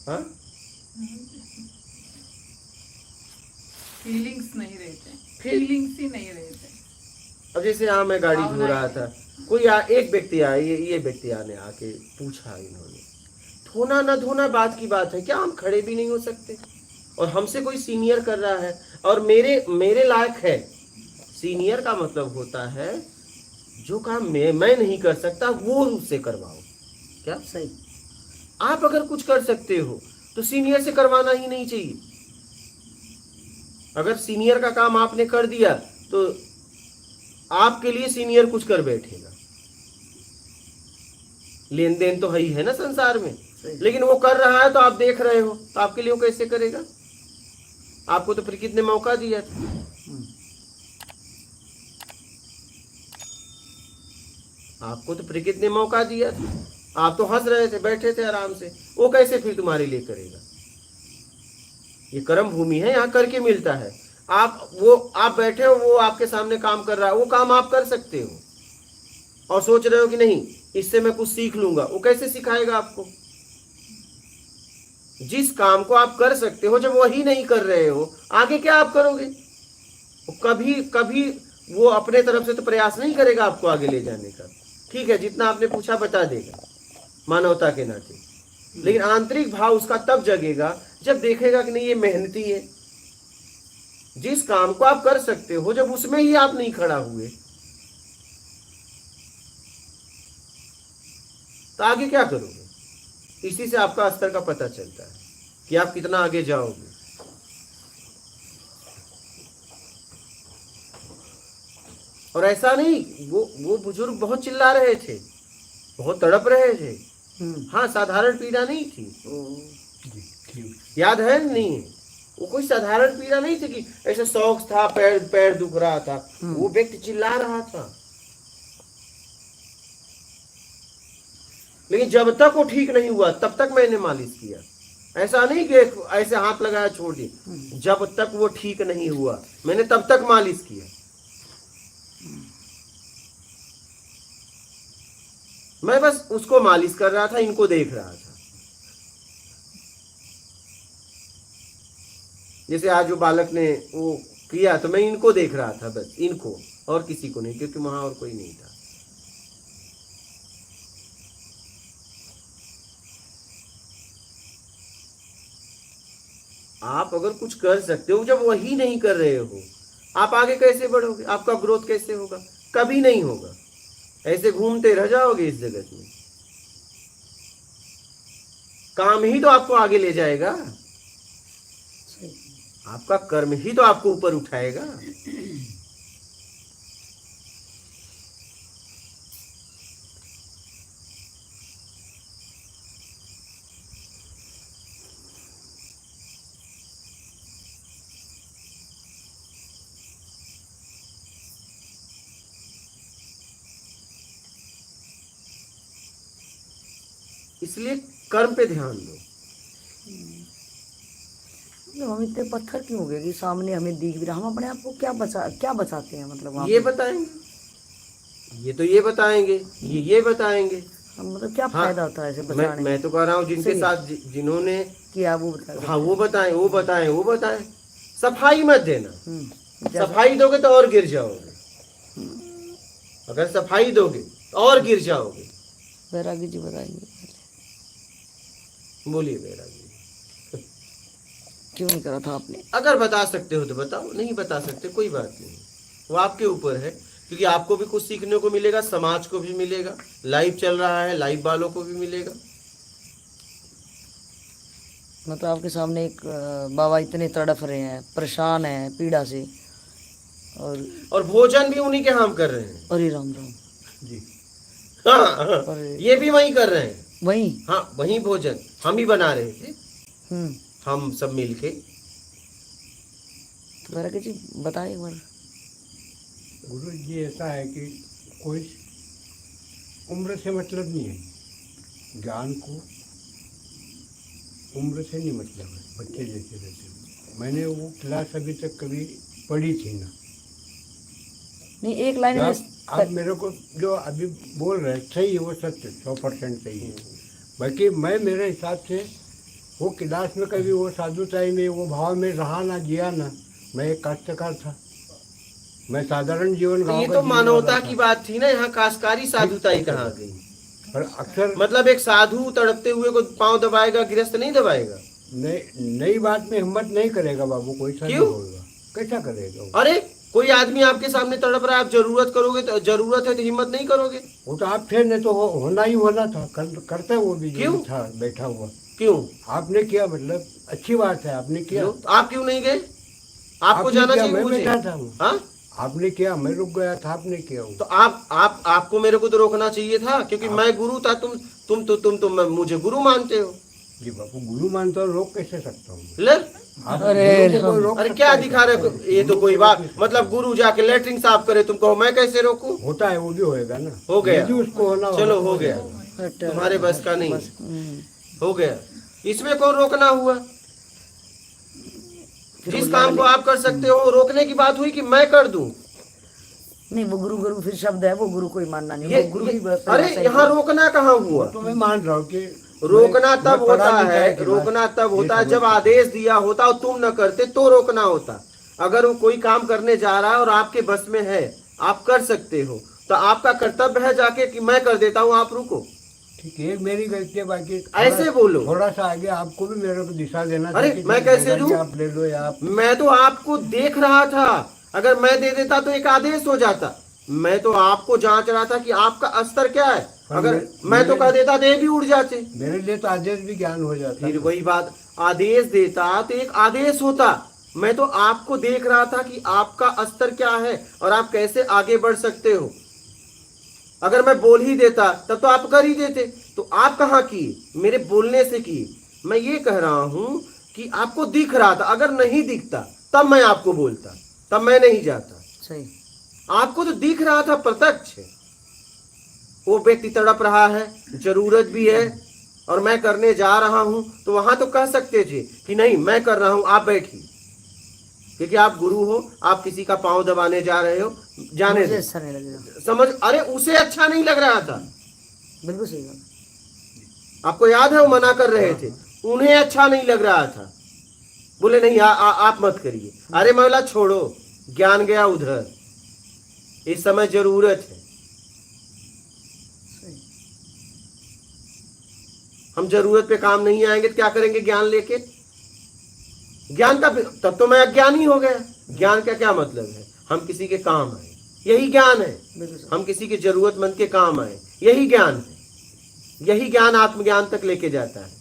हाँ, फीलिंग्स नहीं रहते, फिर फीलिंग्स ही नहीं रहते। अब जैसे यहाँ मैं गाड़ी धो रहा था, कोई एक व्यक्ति आया, ये व्यक्ति आने आके पूछा, इन्होंने धोना ना धोना बात की बात है, क्या हम खड़े भी नहीं हो सकते? और हमसे कोई सीनियर कर रहा है और मेरे मेरे लायक है। सीनियर का मतलब होता है जो काम मैं नहीं कर सकता वो उससे करवाओ। क्या सही। आप अगर कुछ कर सकते हो तो सीनियर से करवाना ही नहीं चाहिए। अगर सीनियर का काम आपने कर दिया तो आपके लिए सीनियर कुछ कर बैठेगा। लेन देन तो है ही है ना संसार में, लेकिन वो कर रहा है तो आप देख रहे हो, तो आपके लिए वो कैसे करेगा? आपको तो प्रकृति ने मौका दिया था। आपको तो प्रकृति ने मौका दिया था, आप तो हंस रहे थे, बैठे थे आराम से, वो कैसे फिर तुम्हारे लिए करेगा? ये कर्म भूमि है, यहाँ करके मिलता है। आप बैठे हो, वो आपके सामने काम कर रहा है, वो काम आप कर सकते हो और सोच रहे हो कि नहीं इससे मैं कुछ सीख लूंगा, वो कैसे सिखाएगा आपको? जिस काम को आप कर सकते हो जब वही नहीं कर रहे हो, आगे क्या आप करोगे? कभी कभी वो अपने तरफ से तो प्रयास नहीं करेगा आपको आगे ले जाने का। ठीक है, जितना आपने पूछा बता देगा मानवता के नाते, लेकिन आंतरिक भाव उसका तब जगेगा जब देखेगा कि नहीं ये मेहनती है। जिस काम को आप कर सकते हो जब उसमें ही आप नहीं खड़ा हुए तो आगे क्या करोगे? इसी से आपका स्तर का पता चलता है कि आप कितना आगे जाओगे। और ऐसा नहीं, वो बुजुर्ग बहुत चिल्ला रहे थे, बहुत तड़प रहे थे। हाँ, साधारण पीड़ा नहीं थी, याद है नहीं? वो कोई साधारण पीड़ा नहीं थी कि ऐसे शौक था, पैर दुख रहा था, वो व्यक्ति चिल्ला रहा था। लेकिन जब तक वो ठीक नहीं हुआ तब तक मैंने मालिश किया। ऐसा नहीं कि ऐसे हाथ लगाया छोड़ दिया, जब तक वो ठीक नहीं हुआ मैंने तब तक मालिश किया। मैं बस उसको मालिश कर रहा था, इनको देख रहा था। जैसे आज वो बालक ने वो किया तो मैं इनको देख रहा था, बस इनको, और किसी को नहीं, क्योंकि वहां और कोई नहीं था। आप अगर कुछ कर सकते हो जब वही नहीं कर रहे हो, आप आगे कैसे बढ़ोगे? आपका ग्रोथ कैसे होगा? कभी नहीं होगा। ऐसे घूमते रह जाओगे इस जगत में। काम ही तो आपको आगे ले जाएगा, आपका कर्म ही तो आपको ऊपर उठाएगा। इसलिए कर्म पे ध्यान दो। हम इतने पत्थर क्यों हो गए कि सामने हमें दिख भी रहा, हम अपने आप को क्या बचाते हैं? मतलब ये बताएंगे, ये तो ये बताएंगे, ये बताएंगे, मतलब क्या फायदा होता है ऐसे बचाने? मैं तो कह रहा हूँ जिनके साथ जिन्होंने किया वो बताए। हाँ, वो बताएं, वो बताएं, वो बताएं। सफाई मत देना, सफाई दोगे तो और गिर जाओगे। अगर सफाई दोगे तो और गिर जाओगे। बैरागी जी बताएंगे। बोलिए बैरागी, क्यों नहीं करा था आपने? अगर बता सकते हो तो बताओ, नहीं बता सकते कोई बात नहीं, वो आपके ऊपर है। क्योंकि आपको भी कुछ सीखने को मिलेगा, समाज को भी मिलेगा, लाइव चल रहा है, लाइव वालों को भी मिलेगा। मतलब आपके सामने एक बाबा इतने तड़फ रहे हैं, परेशान हैं पीड़ा से, और भोजन भी उन्हीं के हम कर रहे हैं। अरे राम राम जी, हाँ, ये भी वही कर रहे हैं, वही, हाँ वही भोजन हम ही बना रहे थे, हम सब मिलके। तो बैरागी जी बताएं एक बार। गुरु जी ऐसा है कि कोई उम्र से मतलब नहीं है, ज्ञान को उम्र से नहीं मतलब है, बच्चे जैसे रहते हैं। मैंने वो क्लास अभी तक कभी पढ़ी थी ना। नहीं, एक लाइन में आप मेरे को जो अभी बोल रहे हैं सही है, वो सत्य 100% सही है। बाकी मैं मेरे हिसाब से वो क्लास में कभी वो साधुताई में वो भाव में रहा ना, जिया ना। मैं एक काश्तकार था, मैं साधारण जीवन तो गाँव ये का तो जीने मानवता वाला की था। बात थी ना, यहाँ काश्तकारी साधुताई कहाँ गई? पर अक्सर मतलब एक साधु तड़पते हुए को पांव दबाएगा, गृहस्थ नहीं दबाएगा? नई बात में हिम्मत नहीं करेगा बाबू, कोई सा नहीं क्यों? होगा, कैसा करेगा वो? अरे कोई आदमी आपके सामने तड़प रहा है, आप जरूरत करोगे तो, जरूरत है तो हिम्मत नहीं करोगे? वो तो आप थे, नहीं तो होना ही होना था, करता वो भी जो क्यों? भी था बैठा हुआ। क्यों? आपने किया, मतलब अच्छी बात है, आपने किया। तो आप क्यों नहीं गए? आपको आपने जाना किया, चाहिए मैं मुझे। बैठा था वो। हाँ, आपने किया, मैं रुक गया था, आपने किया वो। तो आपको मेरे को तो रोकना चाहिए था, क्योंकि मैं गुरु था। तुम मुझे गुरु मानते हो। जी बापू, गुरु मानता हूँ, रोक कैसे सकता हूँ? ले, आप अरे गुरु को कोई रोक अरे सकता क्या है दिखा रहे हो? ये तो कोई बात, मतलब गुरु जाके लेटरिन साफ करे, तुम कहो मैं कैसे रोकूं? होता है, वो भी होएगा ना। हो गया। यदि उसको होना चलो होगा, हो गया, हट। तुम्हारे बस का नहीं, हम्म। हो गया। इसमें कौन रोकना हुआ? जिस काम को आप कर सकते हो, रोकने की बात हुई कि मैं कर दूं। नहीं, वो गुरु गुरु फिर शब्द है, वो गुरु कोई मानना नहीं, ये वो गुरु की अरे यहाँ रोकना कहाँ हुआ? तो मैं मान रहा हूँ कि रोकना मैं तब पढ़ा होता लिखा है, के बाद रोकना तब ये होता है जब समझता हूँ। आदेश दिया होता और तुम न करते तो रोकना होता। अगर वो कोई काम करने जा रहा है और आपके बस में है, आप कर सकते हो, तो आपका कर्तव्य है जाके कि मैं कर देता हूँ, आप रुको। ठीक है, मेरी गलती है, बाकी ऐसे बोलो। थोड़ा सा आगे आपको भी मेरे को दिशा देना अरे, चाहिए कि मैं कैसे दादाजी दूं? आप ले लो, या आप मैं तो आपको देख रहा था, अगर मैं दे देता तो एक आदेश हो जाता। मैं तो आपको जांच रहा था कि आपका स्तर क्या है। पर अगर मैं- मैं तो कह देता दे भी उड़ जाते। मेरे लिए तो आदेश भी ज्ञान हो जाता फिर है। वही बात, आदेश देता तो एक आदेश होता। मैं तो आपको देख रहा था कि आपका स्तर क्या है और आप कैसे आगे बढ़ सकते हो। अगर मैं बोल ही देता तब तो आप कर ही देते, तो आप कहाँ किए? मेरे बोलने से किए। मैं ये कह रहा हूं कि आपको दिख रहा था, अगर नहीं दिखता तब मैं आपको बोलता, तब मैं नहीं जाता। सही। आपको तो दिख रहा था प्रत्यक्ष, वो व्यक्ति तड़प रहा है, जरूरत भी है और मैं करने जा रहा हूं, तो वहां तो कह सकते थे कि नहीं मैं कर रहा हूं, आप बैठिए, क्योंकि आप गुरु हो, आप किसी का पांव दबाने जा रहे हो, जाने मुझे दो। अच्छा नहीं लगेगा। समझ? अरे उसे अच्छा नहीं लग रहा था, बिल्कुल सही बात। आपको याद है वो मना कर रहे थे, उन्हें अच्छा नहीं लग रहा था, बोले नहीं आप मत करिए। अरे मौला छोड़ो, ज्ञान गया उधर, इस समय जरूरत है। सही। हम जरूरत पे काम नहीं आएंगे तो क्या करेंगे ज्ञान लेके? ज्ञान का तब तो मैं अज्ञानी हो गया। ज्ञान का क्या मतलब है? हम किसी के काम आए, यही ज्ञान है। बिल्कुल सही। हम किसी के जरूरतमंद के काम आए, यही ज्ञान है। यही ज्ञान आत्मज्ञान तक लेके जाता है।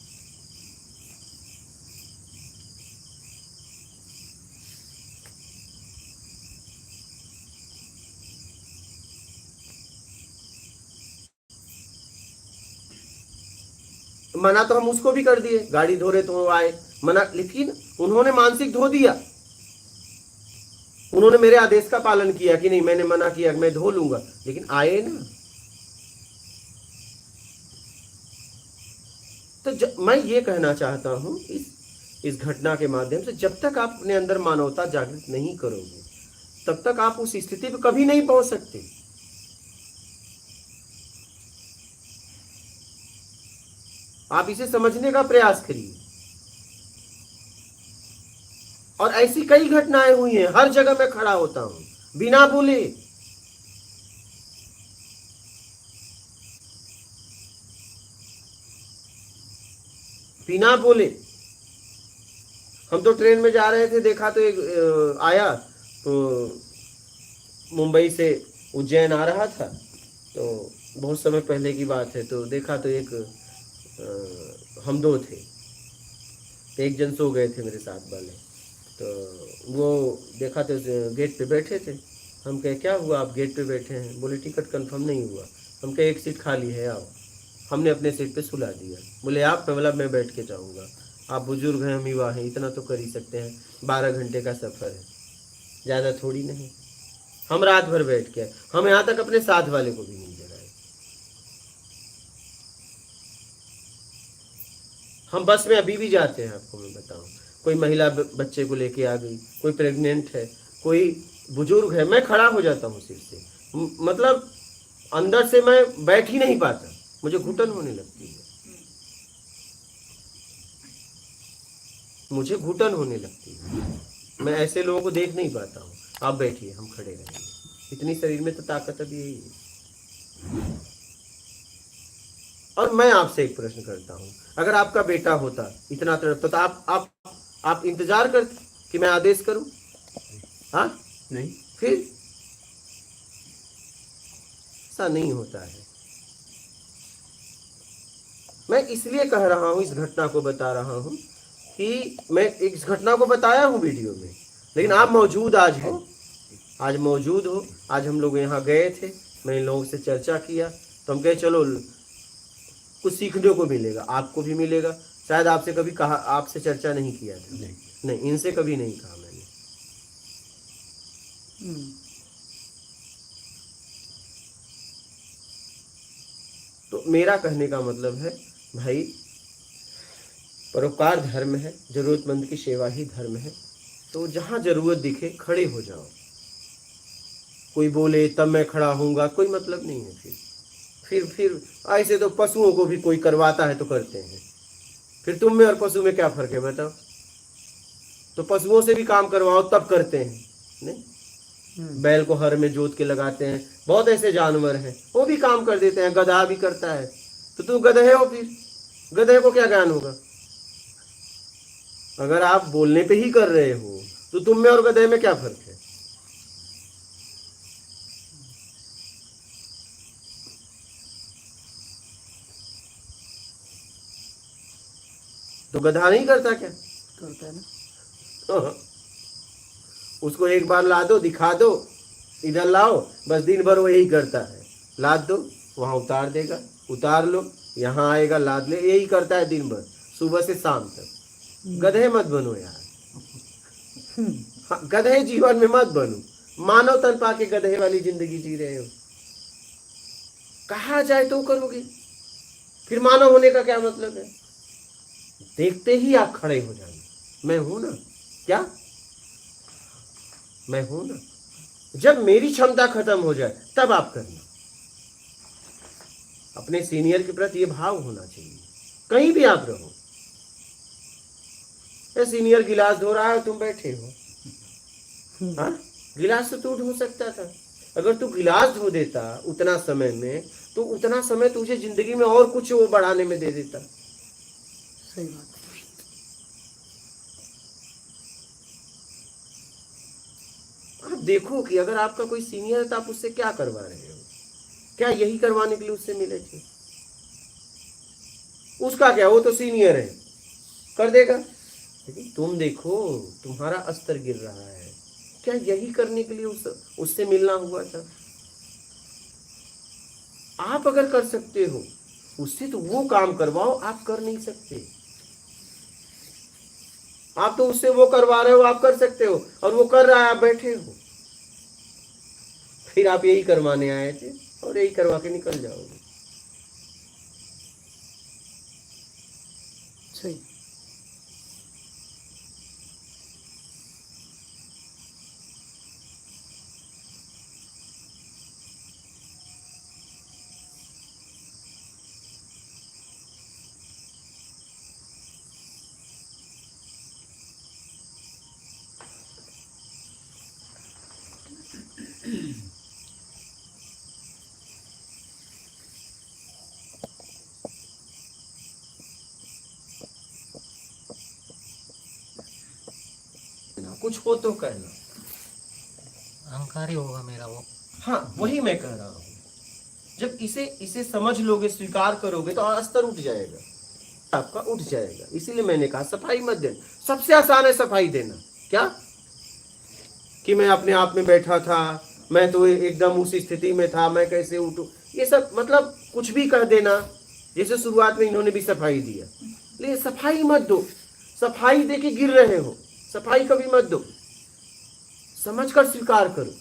मना तो हम उसको भी कर दिए, गाड़ी धो रहे तो वो आए मना, लेकिन उन्होंने मानसिक धो दिया। उन्होंने मेरे आदेश का पालन किया कि नहीं, मैंने मना किया मैं धो लूंगा, लेकिन आए ना। तो मैं ये कहना चाहता हूं इस घटना के माध्यम से, जब तक आप अपने अंदर मानवता जागृत नहीं करोगे तब तक आप उस स्थिति पे कभी नहीं पहुंच सकते। आप इसे समझने का प्रयास करिए। और ऐसी कई घटनाएं हुई हैं, हर जगह मैं खड़ा होता हूं बिना बोले। बिना बोले हम तो ट्रेन में जा रहे थे, देखा तो एक आया तो मुंबई से उज्जैन आ रहा था, तो बहुत समय पहले की बात है, तो देखा तो एक हम दो थे, एक जन सो गए थे मेरे साथ वाले, तो वो देखा तो गेट पे बैठे थे। हम कहे क्या हुआ आप गेट पे बैठे हैं? बोले टिकट कंफर्म नहीं हुआ। हम कहे एक सीट खाली है आओ। हमने अपने सीट पे सुला दिया। बोले आप? मतलब मैं बैठ के जाऊँगा, आप बुजुर्ग हैं, हम युवा हैं, इतना तो कर ही सकते हैं, 12 घंटे का सफ़र है, ज़्यादा थोड़ी नहीं। हम रात भर बैठ के, हम यहाँ तक अपने साथ वाले को भी नहीं जगाए। हम बस में अभी भी जाते हैं, आपको मैं बताऊं, कोई महिला बच्चे को लेके आ गई, कोई प्रेग्नेंट है, कोई बुजुर्ग है, मैं खड़ा हो जाता हूँ सीट से, मतलब अंदर से मैं बैठ ही नहीं पाता, मुझे घुटन होने लगती है। मुझे घुटन होने लगती है। मैं ऐसे लोगों को देख नहीं पाता हूँ। आप बैठिए, हम खड़े रहेंगे। इतनी शरीर में तो ताकत अभी यही है। और मैं आपसे एक प्रश्न करता हूँ, अगर आपका बेटा होता इतना तड़पता तो आप इंतजार करते कि मैं आदेश करूं? हाँ, नहीं। फिर ऐसा नहीं होता है। मैं इसलिए कह रहा हूं, इस घटना को बता रहा हूं कि मैं इस घटना को बताया हूं वीडियो में, लेकिन आप मौजूद आज हो, आज मौजूद हो। आज हम लोग यहाँ गए थे, मैं इन लोगों से चर्चा किया, तो हम कहे चलो कुछ सीखने को मिलेगा, आपको भी मिलेगा। शायद आपसे कभी कहा, आपसे चर्चा नहीं किया था। नहीं, इनसे कभी नहीं कहा मैंने। तो मेरा कहने का मतलब है भाई, परोपकार धर्म है, जरूरतमंद की सेवा ही धर्म है। तो जहां जरूरत दिखे खड़े हो जाओ। कोई बोले तब मैं खड़ा होऊंगा, कोई मतलब नहीं है। फिर ऐसे तो पशुओं को भी कोई करवाता है तो करते हैं। फिर तुम में और पशु में क्या फर्क है बताओ? तो पशुओं से भी काम करवाओ तब करते हैं। नहीं, बैल को हर में जोत के लगाते हैं। बहुत ऐसे जानवर हैं वो भी काम कर देते हैं, गधा भी करता है। तो तुम गधे हो, फिर गधे को क्या ज्ञान होगा? अगर आप बोलने पे ही कर रहे हो तो तुम में और गधे में क्या फर्क है? तो गधा नहीं करता क्या? करता है ना। हाँ। उसको एक बार ला दो, दिखा दो, इधर लाओ, बस दिन भर वो यही करता है। लाद दो, वहां उतार देगा, उतार लो, यहाँ आएगा, लाद ले, यही करता है दिन भर, सुबह से शाम तक। गधे मत बनो यार। हाँ, गधे जीवन में मत बनो। मानव तन पाके गधे वाली जिंदगी जी रहे हो। कहा जाए तो करोगे, फिर मानव होने का क्या मतलब है? देखते ही आप खड़े हो जाएंगे, मैं हूं ना, क्या मैं हूं ना। जब मेरी क्षमता खत्म हो जाए तब आप करना। अपने सीनियर के प्रति ये भाव होना चाहिए, कहीं भी आप रहो। ये सीनियर गिलास धो रहा है, तुम बैठे हो, हाँ, गिलास तो टूट हो सकता था। अगर तू गिलास धो देता उतना समय में, तो उतना समय तुझे जिंदगी में और कुछ वो बढ़ाने में दे देता। सही बात है। आप देखो कि अगर आपका कोई सीनियर है तो आप उससे क्या करवा रहे हो? क्या यही करवाने के लिए उससे मिले थे? उसका क्या, वो तो सीनियर है, कर देगा। लेकिन तुम देखो, तुम्हारा स्तर गिर रहा है, क्या यही करने के लिए उससे मिलना हुआ था? आप अगर कर सकते हो उससे, तो वो काम करवाओ, आप कर नहीं सकते। आप तो उससे वो करवा रहे हो, आप कर सकते हो, और वो कर रहा है, आप बैठे हो। फिर आप यही करवाने आए थे और यही करवा के निकल जाओगे। सही। कुछ हो तो कहना। अहंकार ही होगा मेरा वो। हाँ, वही मैं कह रहा हूं। जब इसे समझ लोगे, स्वीकार करोगे, तो स्तर उठ जाएगा, आपका उठ जाएगा। इसीलिए मैंने कहा सफाई मत देना। सबसे आसान है सफाई देना। क्या कि मैं अपने आप में बैठा था, मैं तो एकदम उस स्थिति में था, मैं कैसे उठूं, ये सब मतलब कुछ भी कह देना। जैसे शुरुआत में इन्होंने भी सफाई दिया, लेकिन सफाई मत दो। सफाई दे के गिर रहे हो, सफाई कभी मत दो। समझकर स्वीकार करो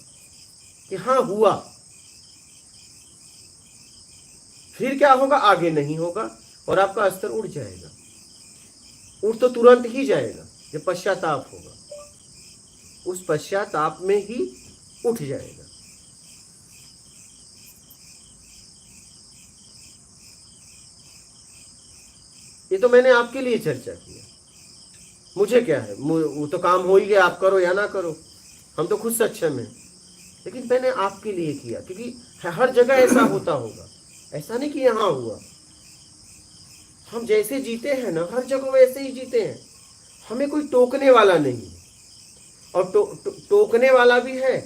कि हाँ हुआ। फिर क्या होगा, आगे नहीं होगा और आपका स्तर उठ जाएगा। उठ तो तुरंत ही जाएगा जब पश्चाताप होगा, उस पश्चाताप में ही उठ जाएगा। ये तो मैंने आपके लिए चर्चा किया। मुझे क्या है, वो तो काम हो ही गया, आप करो या ना करो, हम तो खुद सक्षम हैं। लेकिन मैंने आपके लिए किया, क्योंकि हर जगह ऐसा होता होगा, ऐसा नहीं कि यहाँ हुआ। हम जैसे जीते हैं ना, हर जगह वैसे ही जीते हैं। हमें कोई टोकने वाला नहीं, और टोकने वाला भी है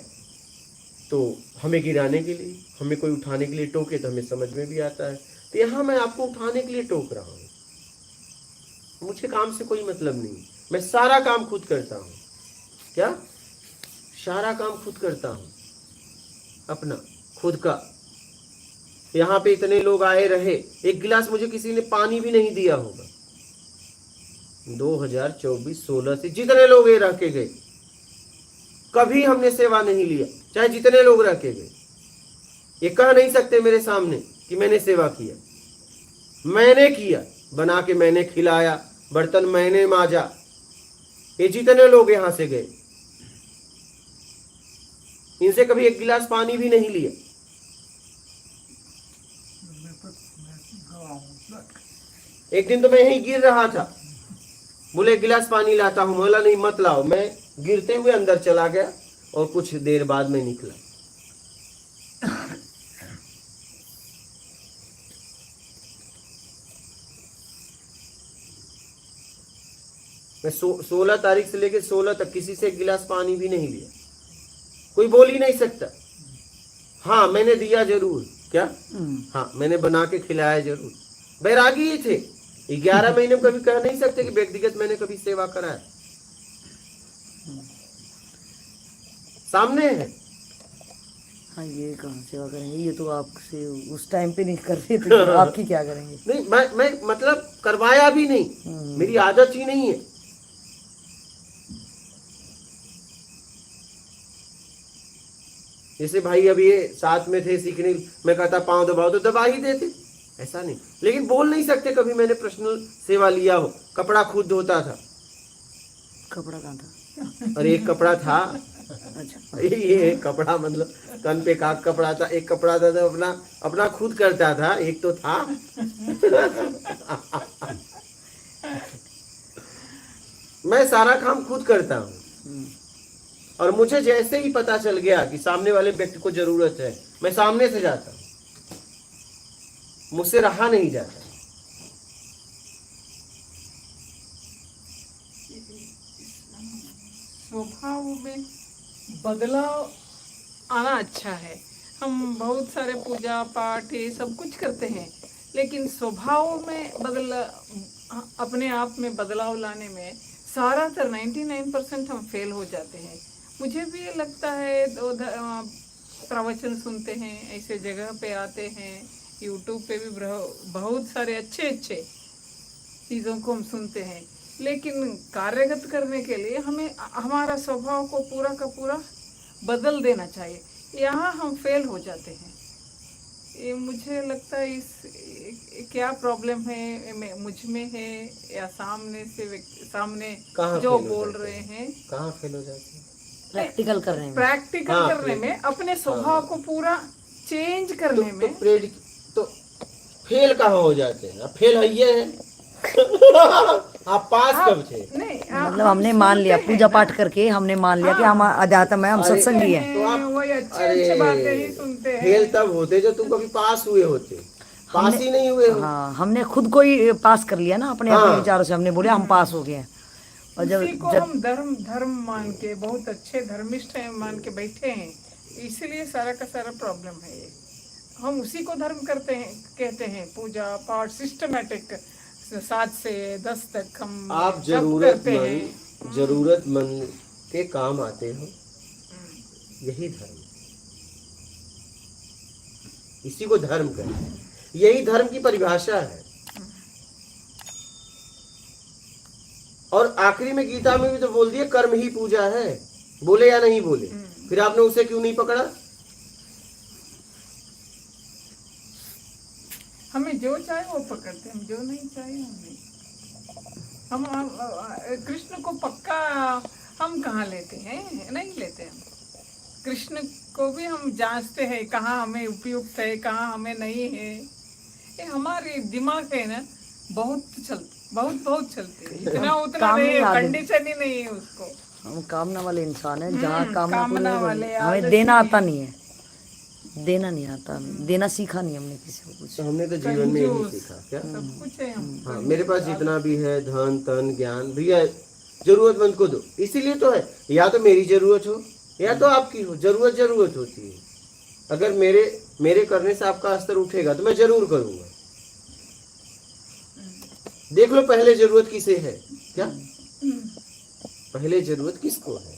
तो हमें गिराने के लिए, हमें कोई उठाने के लिए टोके तो हमें समझ में भी आता है। तो यहाँ मैं आपको उठाने के लिए टोक रहा हूँ। मुझे काम से कोई मतलब नहीं, मैं सारा काम खुद करता हूँ। क्या? सारा काम खुद करता हूँ, अपना खुद का। यहाँ पे इतने लोग आए रहे, एक गिलास मुझे किसी ने पानी भी नहीं दिया होगा। 2024-16 से जितने लोग ये रह के गए, कभी हमने सेवा नहीं लिया, चाहे जितने लोग रह के गए। ये कह नहीं सकते मेरे सामने कि मैंने सेवा किया। मैंने किया, बना के मैंने खिलाया, बर्तन मैंने मांजा। ये जितने लोग यहां से गए, इनसे कभी एक गिलास पानी भी नहीं लिया। एक दिन तो मैं यहीं गिर रहा था, बोले एक गिलास पानी लाता हूं, बोला नहीं मत लाओ। मैं गिरते हुए अंदर चला गया और कुछ देर बाद में निकला। मैं 16 तारीख से लेकर 16 तक किसी से एक गिलास पानी भी नहीं लिया। कोई बोल ही नहीं सकता। हाँ मैंने दिया जरूर। क्या? हाँ मैंने बना के खिलाया जरूर। बैरागी ही थे। 11 महीने में कभी कह नहीं सकते कि व्यक्तिगत मैंने कभी सेवा कराया। सामने है। हाँ ये कहाँ सेवा करेंगे, ये तो आपसे उस टाइम पे नहीं कर रहे थे, तो आपकी क्या करेंगे। नहीं मैं मतलब करवाया भी नहीं, मेरी आदत ही नहीं है। जैसे भाई अभी ये साथ में थे सीखने, मैं कहता पाँव दबाओ तो दबा ही देते, ऐसा नहीं। लेकिन बोल नहीं सकते कभी मैंने पर्सनल सेवा लिया हो। कपड़ा खुद धोता था। कपड़ा कहाँ था? और एक कपड़ा था, अच्छा ये कपड़ा मतलब कन पे का कपड़ा था, एक कपड़ा था तो अपना खुद करता था, एक तो था। मैं सारा काम खुद करता हूँ। और मुझे जैसे ही पता चल गया कि सामने वाले व्यक्ति को जरूरत है, मैं सामने से जाता हूँ, मुझसे रहा नहीं जाता। स्वभाव में बदलाव आना अच्छा है। हम बहुत सारे पूजा पाठ ये सब कुछ करते हैं, लेकिन स्वभाव में अपने आप में बदलाव लाने में सारा 99% हम फेल हो जाते हैं। मुझे भी ये लगता है, प्रवचन सुनते हैं, ऐसे जगह पे आते हैं, यूट्यूब पे भी बहुत सारे अच्छे चीज़ों को हम सुनते हैं, लेकिन कार्यगत करने के लिए हमें हमारा स्वभाव को पूरा का पूरा बदल देना चाहिए। यहाँ हम फेल हो जाते हैं। ये मुझे लगता है क्या प्रॉब्लम है, मुझ में है या सामने जो बोल रहे हैं, कहाँ फेल हो जाते हैं? प्रैक्टिकल करने में, करने में, अपने स्वभाव को पूरा चेंज करने में। तो फेल कहाँ हो जाते हैं? फेल है ये है। आप पास कब थे? नहीं मतलब हमने मान लिया पूजा पाठ करके, हमने मान लिया कि हम अध्यात्म है, हम सत्संगी है। तो आप वही अच्छे बातें ही सुनते हैं। फेल तब होते जब तुम कभी पास हुए होते, पास ही नहीं हुए हो। हाँ हमने खुद को ही पास कर लिया ना अपने अपने विचारों से। हमने बोले हम पास हो गए हैं, और इसी को हम धर्म मान के बहुत अच्छे धर्मिष्ठ हैं मान के बैठे हैं, इसीलिए सारा का सारा प्रॉब्लम है ये। हम उसी को धर्म करते हैं, कहते हैं पूजा पाठ सिस्टमेटिक 7 से 10 तक हम आप जरूरतमंद के काम आते हो, यही धर्म, इसी को धर्म कहते हैं। यही धर्म की परिभाषा है। और आखिरी में गीता में भी तो बोल दिया कर्म ही पूजा है। बोले या नहीं बोले? फिर आपने उसे क्यों नहीं पकड़ा? हमें जो चाहे वो पकड़ते हैं, जो नहीं चाहे हम नहीं। हम कृष्ण को पक्का हम कहाँ लेते हैं? नहीं लेते हम। कृष्ण को भी हम जांचते हैं कहाँ हमें उपयुक्त है, कहाँ हमें नहीं है। ये हमारे दिमाग है ना, बहुत बहुत बहुत चलते हैं, इतना उतना काम नहीं नहीं है, आगे। कंडीशन ही नहीं है उसको। हम कामना वाले इंसान हैं, जहाँ कामना कामना पूरी हो, वाले, हमें आलसी देना आता नहीं है, देना नहीं आता, देना सीखा नहीं हमने किसी को कुछ। तो हमने तो जीवन में यही कंजूस, सीखा क्या। सब कुछ है हम। हाँ, मेरे पास जितना भी है धन तन ज्ञान भैया जरूरतमंद को दो, इसीलिए तो है। या तो मेरी जरूरत हो या तो आपकी हो, जरूरत जरूरत होती है। अगर मेरे करने से आपका स्तर उठेगा तो मैं जरूर करूंगा। देख लो पहले जरूरत किसे है क्या, पहले जरूरत किसको है।